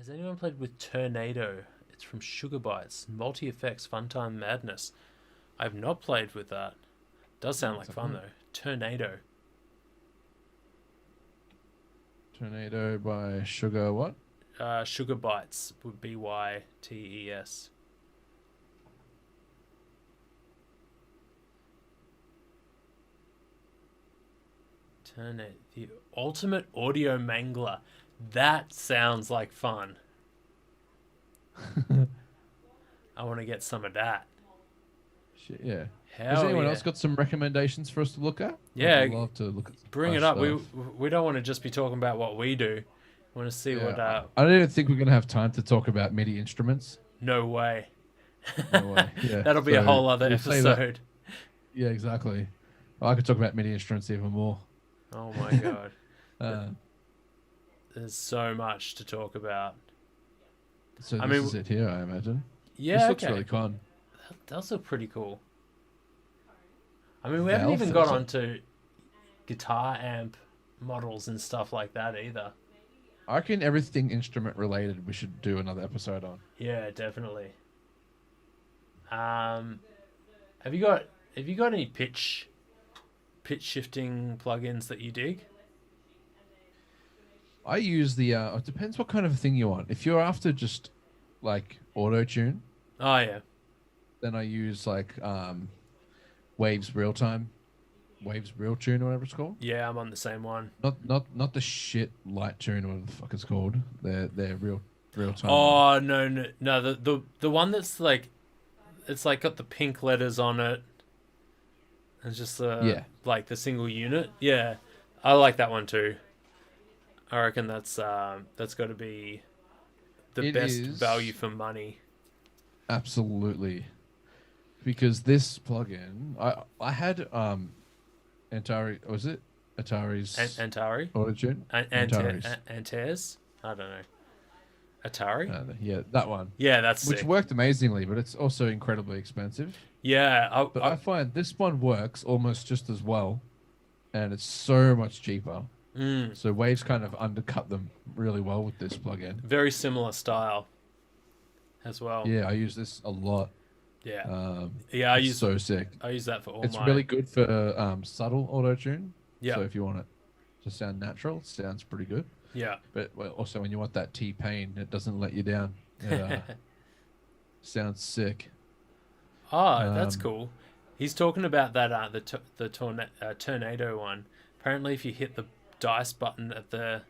Has anyone played with Tornado? It's from Sugar Bytes. Multi effects, fun time madness. I've not played with that. Does sound like fun though. Tornado. Tornado by Sugar what? Sugar Bytes would be Bytes. Tornado, the ultimate audio mangler. That sounds like fun. I want to get some of that. Shit, yeah. Hell Has anyone yeah. else got some recommendations for us to look at? Yeah, I'd love to look at some bring it fresh up. stuff. We don't want to just be talking about what we do. We want to see what. I don't even think we're going to have time to talk about MIDI instruments. No way. No way. Yeah. That'll be a whole other we'll save that. episode. Yeah, exactly. I could talk about MIDI instruments even more. Oh my god. There's so much to talk about. So this is it here, I imagine. Yeah, this looks really fun. That does look pretty cool. I mean, we haven't even got onto guitar amp models and stuff like that either. I reckon everything instrument related we should do another episode on. Yeah, definitely. Have you got any pitch shifting plugins that you dig? I use the it depends what kind of thing you want. If you're after just like auto tune, Oh yeah. then I use like Waves Real Tune or whatever it's called. Yeah, I'm on the same one. Not the shit light tune or whatever the fuck it's called. They're real time. Oh no, the one that's like, it's like got the pink letters on it. It's just like the single unit. Yeah, I like that one too. I reckon that's got to be the best value for money. Absolutely, because this plugin, I had Atari, was it Atari's Atari Auto-Tune? Antares? I don't know. Atari? Yeah, that one. Yeah, that's which sick. worked amazingly, but it's also incredibly expensive. Yeah, I find this one works almost just as well, and it's so much cheaper. So Waves kind of undercut them really well with this plugin. Very similar style as well. Yeah, I use this a lot. Yeah. It's so sick. I use that for all It's really good for subtle auto-tune. Yeah. So if you want it to sound natural, it sounds pretty good. Yeah. But also when you want that T-Pain, it doesn't let you down. It sounds sick. Oh, that's cool. He's talking about that the tornado one. Apparently, if you hit the dice button at the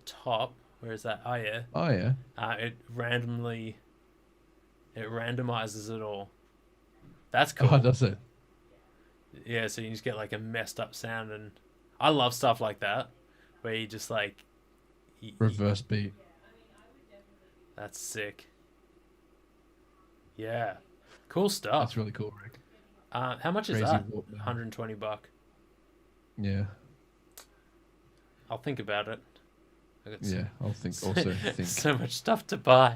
top, where is that? Oh yeah. It randomizes it all. That's cool. Oh, does it? Yeah, so you just get like a messed up sound, and I love stuff like that, where you just like reverse beat. That's sick. Yeah, cool stuff. That's really cool, Rick. How much is that? $120. Yeah. I'll think about it. I'll think also. So much stuff to buy.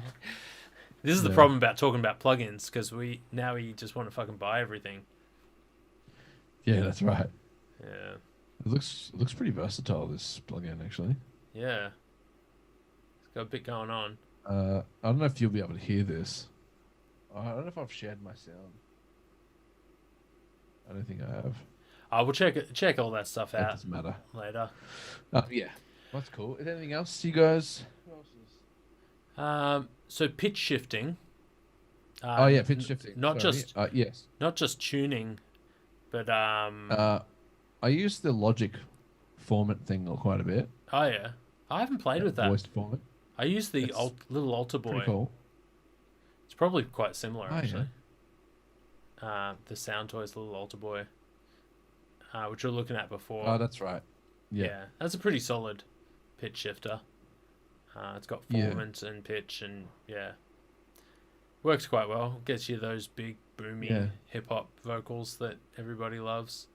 This is the problem about talking about plugins, because we just want to fucking buy everything. Yeah, that's right. Yeah. It looks pretty versatile, this plugin, actually. Yeah. It's got a bit going on. I don't know if you'll be able to hear this. I don't know if I've shared my sound. I don't think I have. We'll check all that stuff out. Doesn't matter. Later. Yeah. That's cool. Is there anything else, you guys? So pitch shifting. Pitch shifting. Not just yes. Not just tuning, but I use the Logic format thing quite a bit. Oh yeah, I haven't played with that. Voiced format. I use the little altar boy. Pretty cool. It's probably quite similar actually. Yeah. The Sound Toys little altar boy, which we were looking at before. Oh, that's right. Yeah, that's a pretty solid pitch shifter. It's got formant and pitch, and works quite well. Gets you those big boomy hip hop vocals that everybody loves.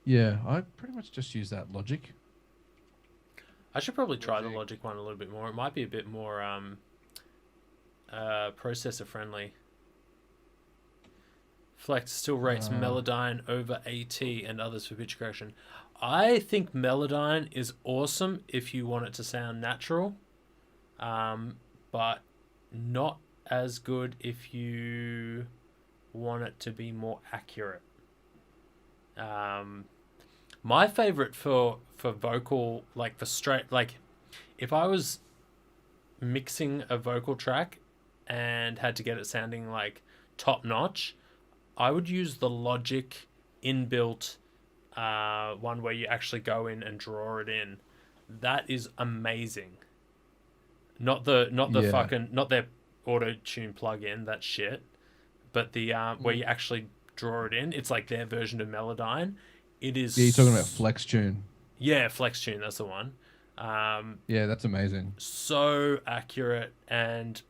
Yeah, I pretty much just use that Logic. I should probably try the Logic one a little bit more. It might be a bit more processor friendly. Flex still rates Melodyne over AT and others for pitch correction. I think Melodyne is awesome if you want it to sound natural, but not as good if you want it to be more accurate. My favorite for vocal, like for straight, like if I was mixing a vocal track and had to get it sounding like top notch, I would use the Logic inbuilt one where you actually go in and draw it in. That is amazing. Not the Yeah. fucking not their auto tune plugin. That's shit. But the where you actually draw it in, it's like their version of Melodyne. It Yeah, you're talking about is Flex Tune. yeah, Flex Tune. That's the one. Yeah, that's amazing. So accurate and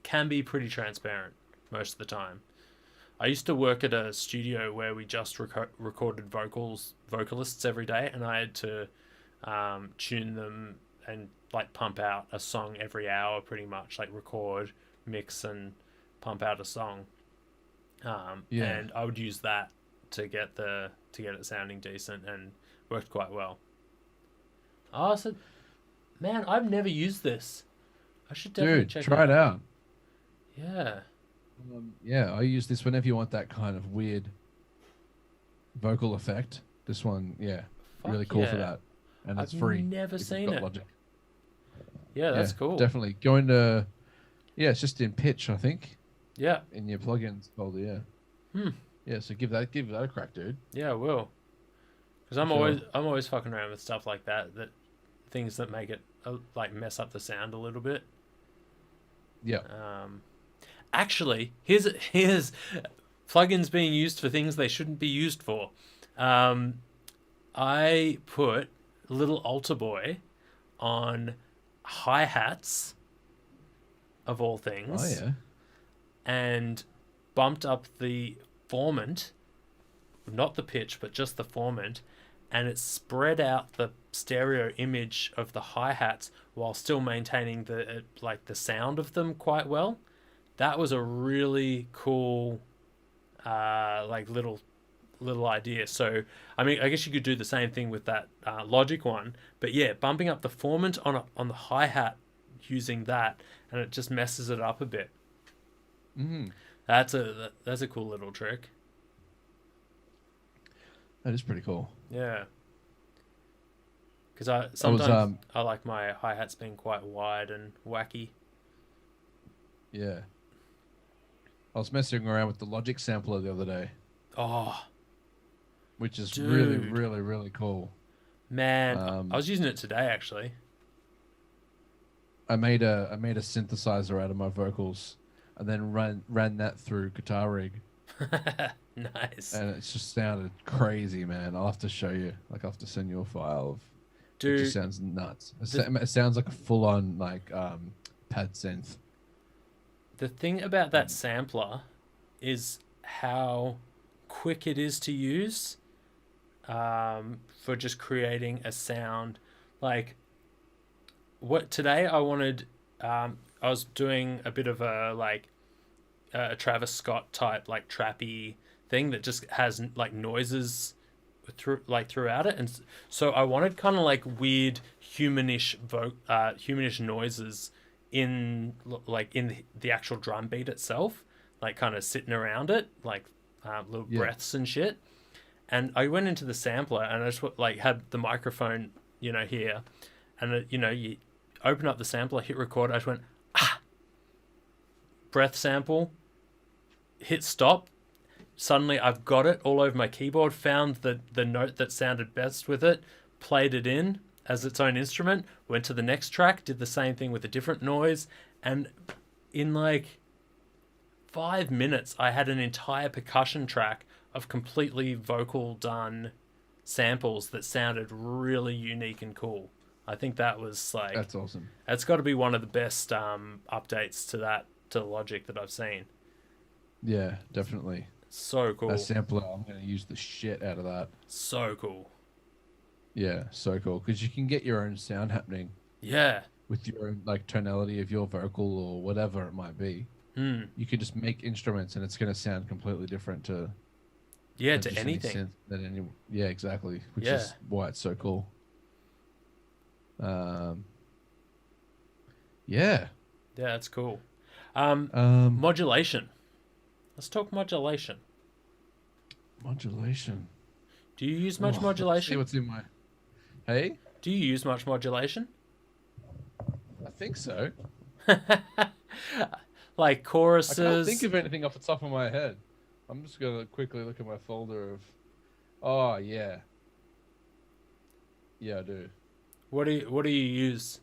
can be pretty transparent most of the time. I used to work at a studio where we just recorded vocalists every day, and I had to tune them and like pump out a song every hour, pretty much like record, mix, and pump out a song. Yeah. And I would use that to get it sounding decent, and worked quite well. Oh, so man, I've never used this. I should definitely Dude, check it try it out. out. Yeah. Yeah, I use this whenever you want that kind of weird vocal effect. This one, yeah, Fuck really cool for yeah. that. And it's I've free never if you've seen got it. Logic. Yeah, Yeah, that's cool. definitely. Going to, yeah, it's just in pitch, I think, Yeah. in your plugins folder, yeah. Hmm. Yeah, so give that a crack, dude. Yeah, I will. Because Sure. I'm always fucking around with stuff like that. That things that make it like mess up the sound a little bit. Yeah. Um, Actually, here's plugins being used for things they shouldn't be used for. Um, I put Little Altar Boy on hi hats of all Oh things, yeah. and bumped up the formant, not the pitch, but just the formant, and it spread out the stereo image of the hi hats while still maintaining the like the sound of them quite well. That was a really cool, like little idea. So I mean, I guess you could do the same thing with that Logic one, but yeah, bumping up the formant on the hi hat using that, and it just messes it up a bit. Mm, That's a cool little trick. that is pretty cool. Yeah, because I I was sometimes I like my hi hats being quite wide and wacky. yeah. I was messing around with the Logic sampler the other day, Oh, which is really, dude, really, really cool. man, I Um, was using it today actually. I made a synthesizer out of my vocals, and then ran that through Guitar Rig, Nice, and it just sounded crazy, man. I'll have to show you. Like, I'll have to send you a file of. It just dude. sounds nuts. The It sounds like a full on like pad synth. the thing about that sampler is how quick it is to use for just creating a sound. Like what today I wanted, I was doing a bit of a like a Travis Scott type like trappy thing that just has like noises throughout it, and so I wanted kind of like weird humanish noises in like in the actual drum beat itself, like kind of sitting around it, like little Yeah, breaths and shit. And I went into the sampler and I just like had the microphone, here, and you open up the sampler, hit record. I just went breath sample, hit stop. Suddenly I've got it all over my keyboard. Found the note that sounded best with it, played it in as its own instrument. Went to the next track, did the same thing with a different noise, and in like 5 minutes, I had an entire percussion track of completely vocal done samples that sounded really unique and cool. I think that was like that's awesome. that's got to be one of the best updates to Logic that I've seen. Yeah, definitely. So That cool, sampler, I'm gonna use the shit out of that. so cool. Yeah, so cool because you can get your own sound happening Yeah. with your own like tonality of your vocal or whatever it might be. Hmm. You can just make instruments and it's gonna sound completely different to Yeah, than to just any anything. synth than any. Yeah, exactly. Which Yeah. is why it's so cool. Um, yeah. Yeah, that's cool. Um, Modulation. Let's talk modulation. Modulation. Do you use much Oh, let's see modulation? what's in my. Hey, Do you use much modulation? I think so. Like I can't think choruses. of anything off the top of my head. I'm just gonna quickly look at my folder of. Oh yeah, yeah, I do. What do you use?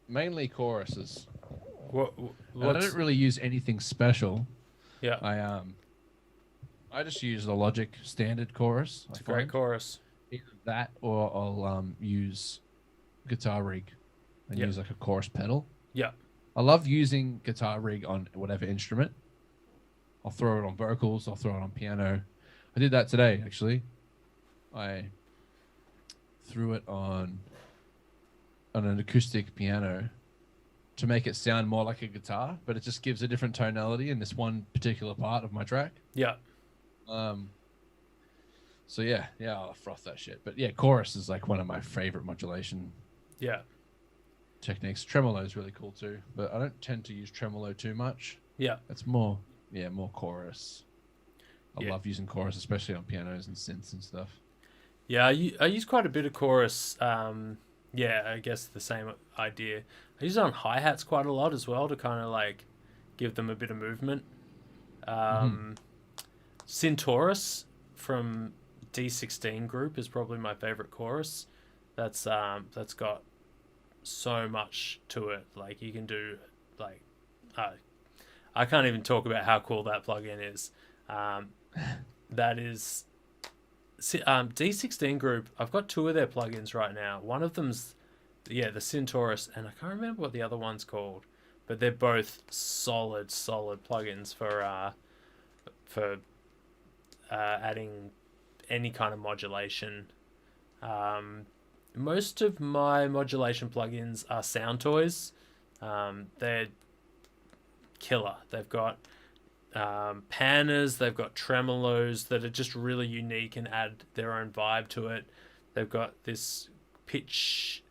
Mainly choruses. What And I don't what's really use anything special. yeah, I um I just use the Logic standard chorus, I it's a great find. chorus. Either that or I'll use Guitar Rig and Yeah. use like a chorus pedal. Yeah. I love using Guitar Rig on whatever instrument. I'll throw it on vocals, I'll throw it on piano. I did that today actually. I threw it on an acoustic piano to make it sound more like a guitar, but it just gives a different tonality in this one particular part of my track. Yeah. Um, so yeah, I'll froth that shit. But yeah, chorus is like one of my favorite modulation Yeah. techniques. Tremolo is really cool too, but I don't tend to use tremolo too much. Yeah. It's more chorus. I Yeah. love using chorus, especially on pianos and synths and stuff. Yeah, I use quite a bit of chorus. Yeah, I guess the same idea. I use it on hi hats quite a lot as well to kind of like give them a bit of movement. Mm-hmm. Centaurus from D16 group is probably my favorite chorus. That's got so much to it. Like you can do like uh, I can't even talk about how cool that plugin is. Um, that is D16 group. I've got two of their plugins right now. One of them's the Centaurus, and I can't remember what the other one's called, but they're both solid plugins for adding any kind of modulation. Most of my modulation plugins are sound toys. They're killer. They've got panners, they've got tremolos that are just really unique and add their own vibe to it. They've got this pitch.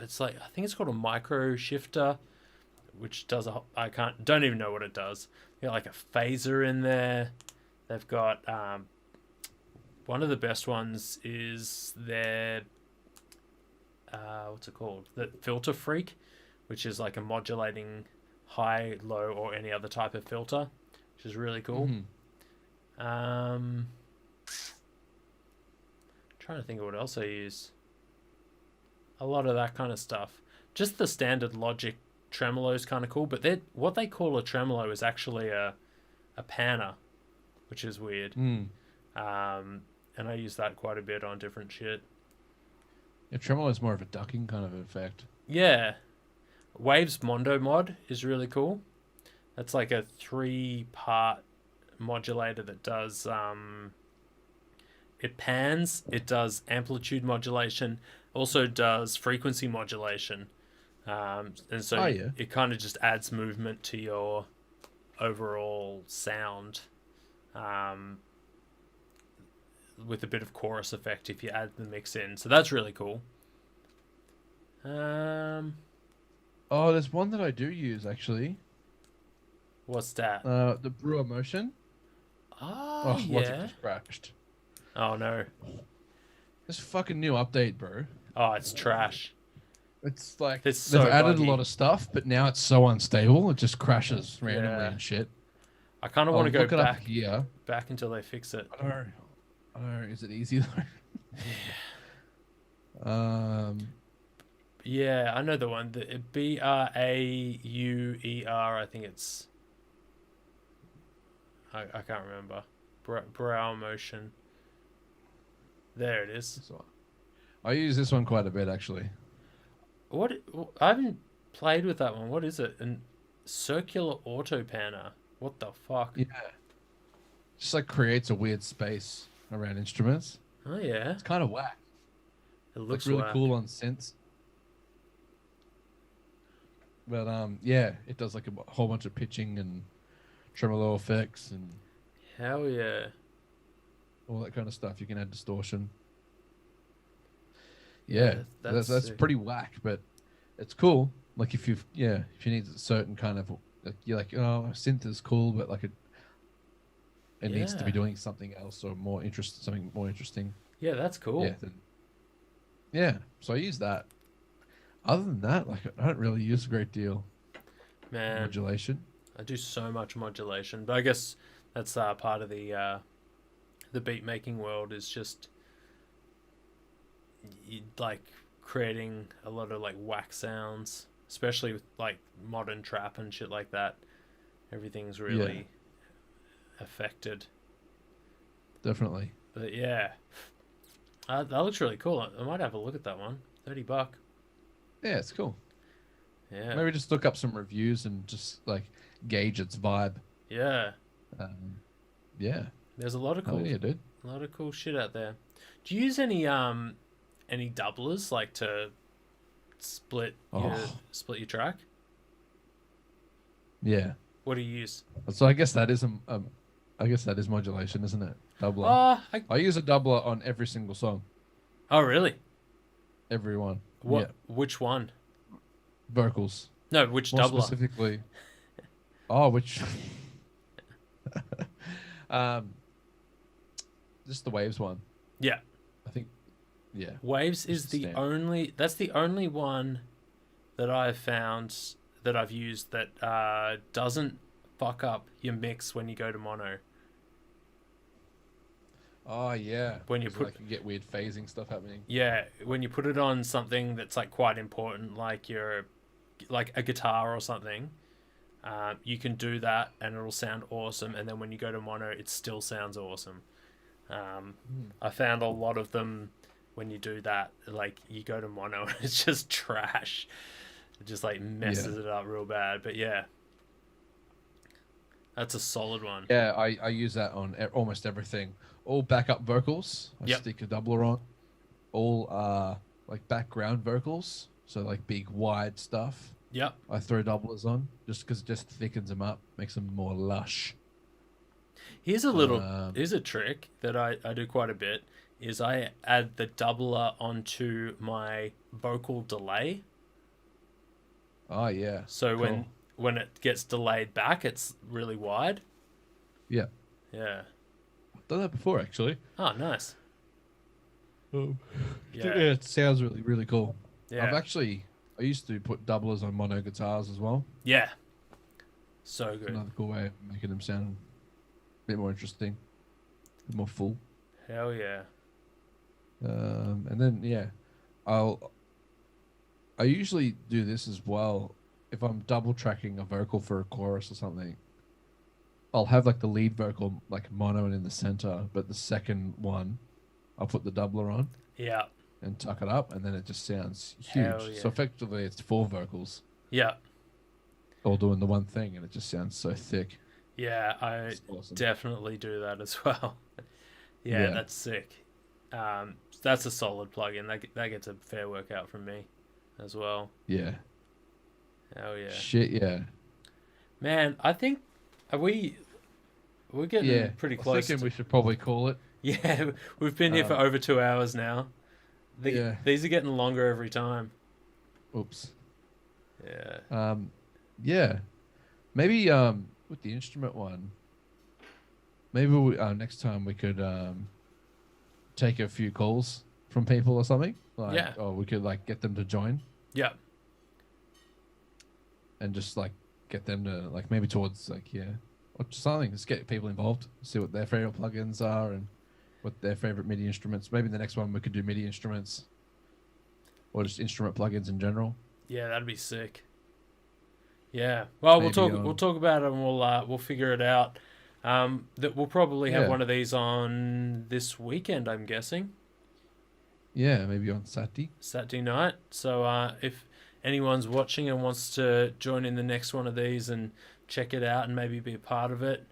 It's like I think it's called a micro shifter, which does don't even know what it does. You got like a phaser in there. They've got one of the best ones is their what's it called? The Filter Freak, which is like a modulating high, low, or any other type of filter, which is really cool. Trying to think of what else I use. A lot of that kind of stuff. Just the standard Logic tremolo is kind of cool, but what they call a tremolo is actually a panner, which is weird. And I use that quite a bit on different shit. Yeah, tremolo is more of a ducking kind of effect. Yeah. Waves Mondo mod is really cool. That's like a 3-part modulator that does it pans, it does amplitude modulation, also does frequency modulation. And so it kind of just adds movement to your overall sound. With a bit of chorus effect if you add the mix in. So that's really cool. Oh, there's one that I do use actually. What's that? The Brewer Motion. Oh, Logic yeah. just crashed. Oh, no. This fucking new update, bro. Oh, it's trash. It's like It's they've so added buggy. a lot of stuff, but now it's so unstable. It just crashes randomly and shit. I kind of want to go look it up here. Back until they fix it. I don't know. Is it easy though? Yeah, I know the one. The BRAUER. I think it's. I can't remember. Brow motion. There it is. I use this one quite a bit actually. What? I haven't played with that one. What is it? An circular auto panner. What the fuck? Yeah. Just like creates a weird space around instruments. Oh yeah. It's kind of whack. It looks really whack. cool on synths. But yeah, it does like a whole bunch of pitching and tremolo effects and Hell yeah. all that kind of stuff. You can add distortion. Yeah, Yeah, that's that's sick. pretty whack, but it's cool. Like if you need a certain kind of like you're like, oh, synth is cool, but like it needs to Yeah. be doing something else or something more interesting. Yeah, that's Yeah, cool. then yeah. So I use that. Other than that, like I don't really use a great deal of Man, modulation. I do so much modulation, but I guess that's part of the beat making world is just like creating a lot of like whack sounds, especially with like modern trap and shit like that. Everything's Yeah, really affected. definitely. But yeah, that looks really cool. I might have a look at that one. $30. Yeah, it's cool. Yeah, Maybe just look up some reviews and just like gauge its vibe. yeah. Um, yeah. There's a lot of Oh cool, yeah, dude. a lot of cool shit out there. Do you use any doublers like to Oh split your track? yeah. What do you use? So I guess that is I guess that is modulation, isn't it? Doubler. Oh, I I use a doubler on every single song. oh really? Every one. Yeah. What? Which one? Vocals. No, which More doubler? specifically. Oh, which um just the waves one. Yeah, I think yeah. Waves Just is the the standard. only. That's the only one that I've found that I've used that doesn't fuck up your mix when you go to mono. Oh yeah. When you Because put like you get weird phasing stuff happening. Yeah, when you put it on something that's like quite important, like a guitar or something, you can do that and it'll sound awesome. And then when you go to mono, it still sounds awesome. Hmm. I found a lot of them when you do that, like you go to mono and it's just trash. It just like Yeah. messes it up real bad. But yeah, that's a solid one. Yeah, I use that on almost everything. All backup vocals, I Yep, stick a doubler on. All like background vocals, so like big wide stuff. yep. I throw doublers on just because it just thickens them up, makes them more lush. Here's a little. Um, Here's a trick that I do quite a bit. Is I add the doubler onto my vocal delay. oh yeah, So cool. when it gets delayed back, it's really wide. Yeah, Yeah. done that before actually. Oh, nice. Um, yeah, Yeah. it sounds really cool. Yeah. I used to put doublers on mono guitars as well. Yeah. So It's good. another cool way of making them sound a bit more interesting, a bit more full. Hell yeah. And then yeah, I'll I usually do this as well. If I'm double tracking a vocal for a chorus or something, I'll have like the lead vocal like mono and in the center, but the second one, I'll put the doubler on Yeah. and tuck it up, and then it just sounds Hell huge. yeah. So effectively, it's four vocals Yeah. all doing the one thing, and it just sounds so thick. Yeah. I It's awesome. definitely do that as well. Yeah, Yeah, that's sick. That's a solid plugin. That gets a fair workout from me as well. yeah, Hell yeah. shit, yeah, Man, I think are we're yeah. getting pretty I'm close thinking to, we should probably call it. yeah, we've been here for Um, over 2 hours now. yeah. These are getting longer every time. Oops. Yeah. Yeah. Maybe with the instrument one, maybe next time we could take a few calls from people or something. Like, Yeah. or we could like get them to join Yeah. and just like get them to like maybe towards like or just something. Just get people involved, see what their favorite plugins are and what their favorite MIDI instruments. Maybe the next one we could do MIDI instruments or just instrument plugins in general. Yeah, that'd be sick. Yeah. Well, Maybe we'll talk about it and we'll figure it out. That we'll probably have yeah, one of these on this weekend, I'm guessing. yeah, maybe on Saturday night. So if anyone's watching and wants to join in the next one of these and check it out and maybe be a part of it,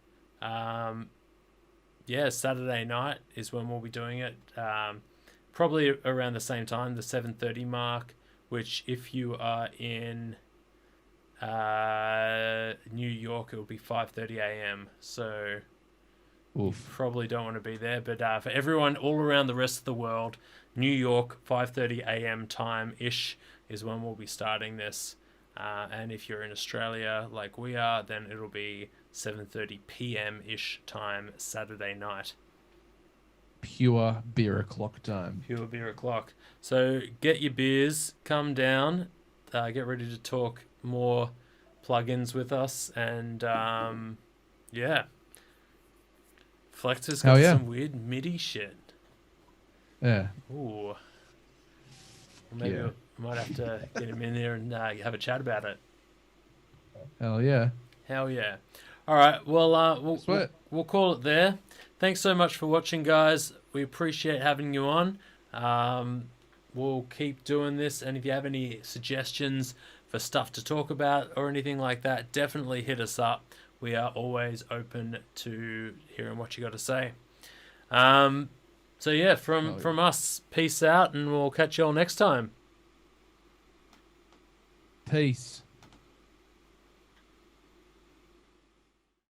yeah, Saturday night is when we'll be doing it. Probably around the same time, the 7:30 mark. Which, if you are in New York, it will be 5:30 a.m. So you Oof. probably don't want to be there. But for everyone all around the rest of the world, New York, 5:30 a.m. time ish is when we'll be starting this. And if you're in Australia like we are, then it'll be 7:30 p.m. ish time Saturday night. Pure beer o'clock time. Pure beer o'clock. So get your beers, come down, get ready to talk more plugins with us, and yeah, Flex's got some weird MIDI shit. Yeah. Ooh. Maybe we might have to get him in there and have a chat about it. Hell yeah. Hell yeah. All right. Well, we'll call it there. Thanks so much for watching, guys. We appreciate having you on. We'll keep doing this. And if you have any suggestions for stuff to talk about or anything like that, definitely hit us up. We are always open to hearing what you got to say. So yeah, from us, peace out, and we'll catch you all next time. Peace.